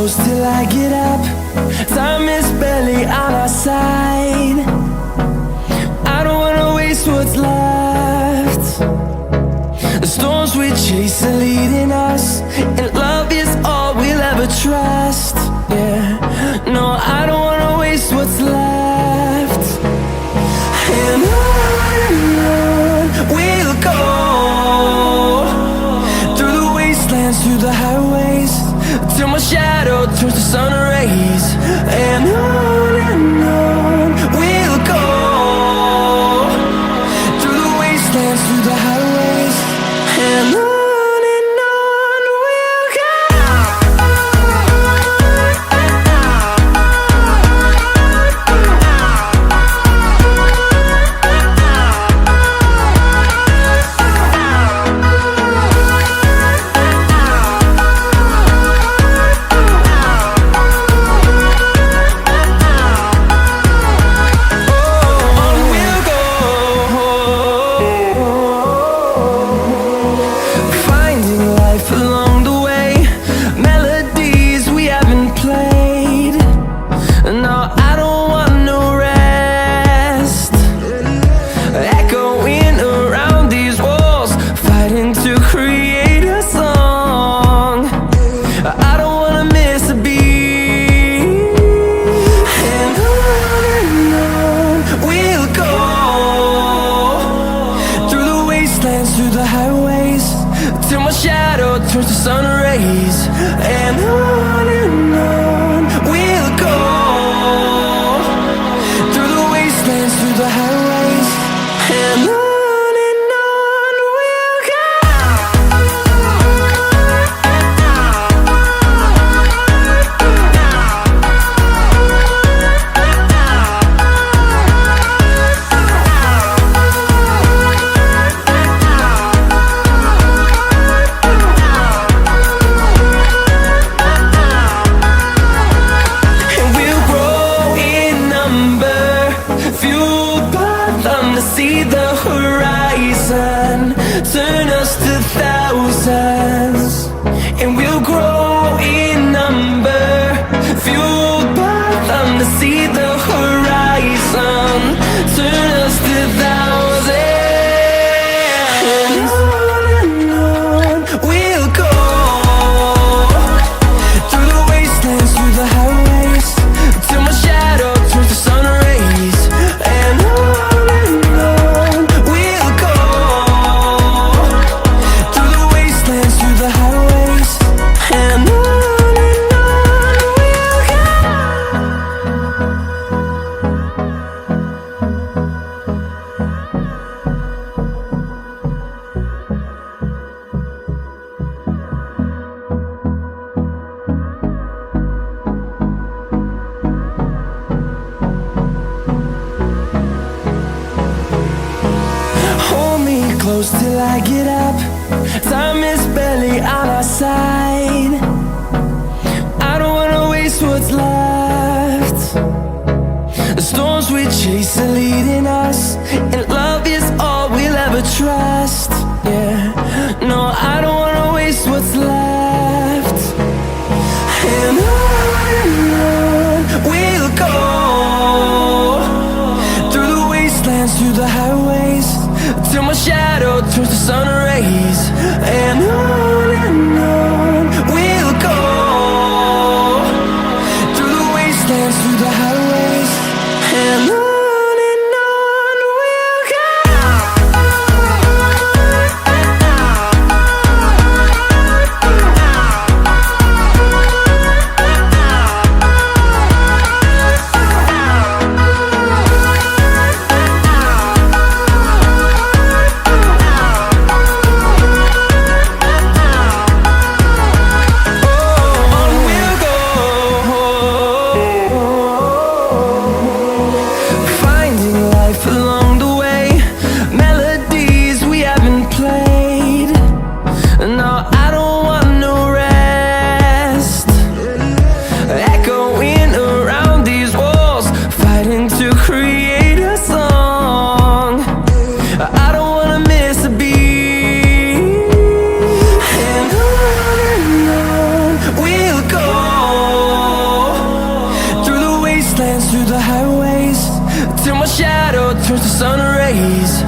close till I get up. Time is barely on our side. I don't wanna waste what's left. The storms we chase are leading us, and love is all we'll ever trust. Yeah, no, I don't wanna waste what's left. And on we'll go, through the wastelands, through the highways, till my shadow turns to sun rays. And on we'll go, through the wastelands, through the highways, and on we'll go. Through the highways, till my shadow turns to sun rays. And on we'll go, through the wastelands, through the highways, and on we'll go. See the horizon, turn us to thousands, and we'll grow in number, fueled by them. To see the horizon, turn us to thousands, and on we'll go, through the wastelands, through the highways, till my shadow turns to sun rays. And close till I get up. Time is barely on our side. I don't wanna waste what's left. The storms we chase are leading us, and love is all we'll ever trust. Yeah, no, I don't wanna waste what's left. And on we'll go, through the wastelands, through the highways, till my shadow turns to sun rays. And on we'll go, through the wastelands, through the highways, and on. through the highways, till my shadow turns to sun rays.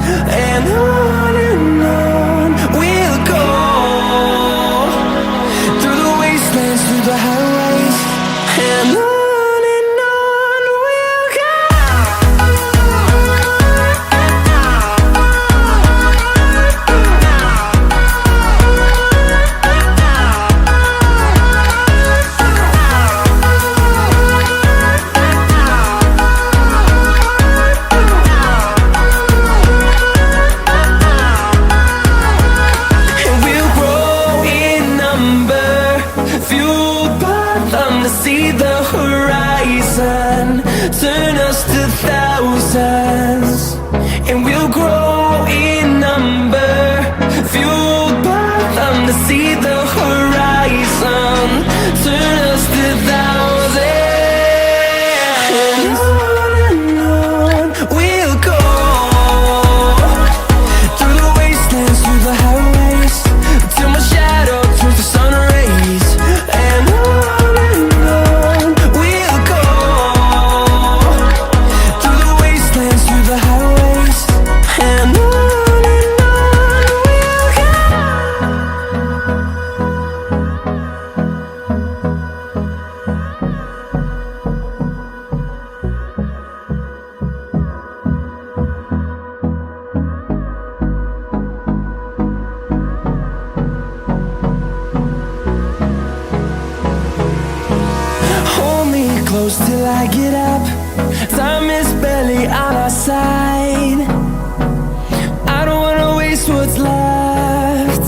And on we'll go, through the wastelands, through the highways, and on we'll go. See the horizon turn us to thousands, and we'll grow in number, fueled by them to see the horizon turn us to thousands. And on we'll go, through the wastelands, through the highways, till my shadow turns to sun rays. And close till I get up. Time is barely on our side. I don't wanna waste what's left.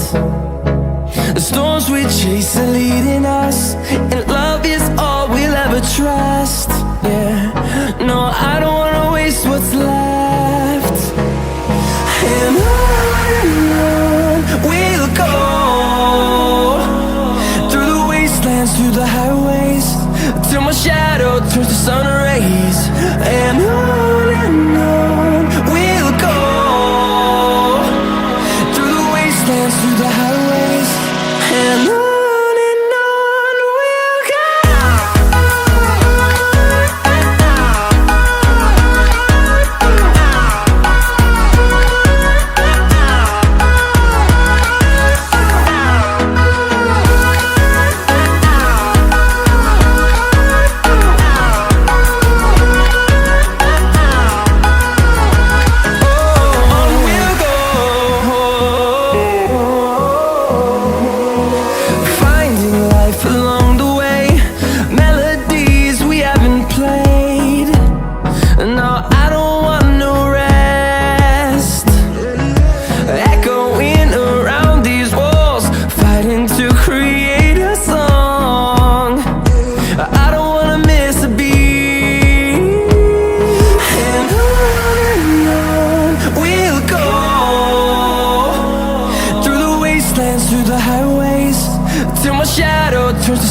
The storms we chase are leading us, and love is all we'll ever trust. Yeah, no, I don't wanna waste what's left. And on we'll go, through the wastelands, through the highways, till my shadow turns to sun rays. And on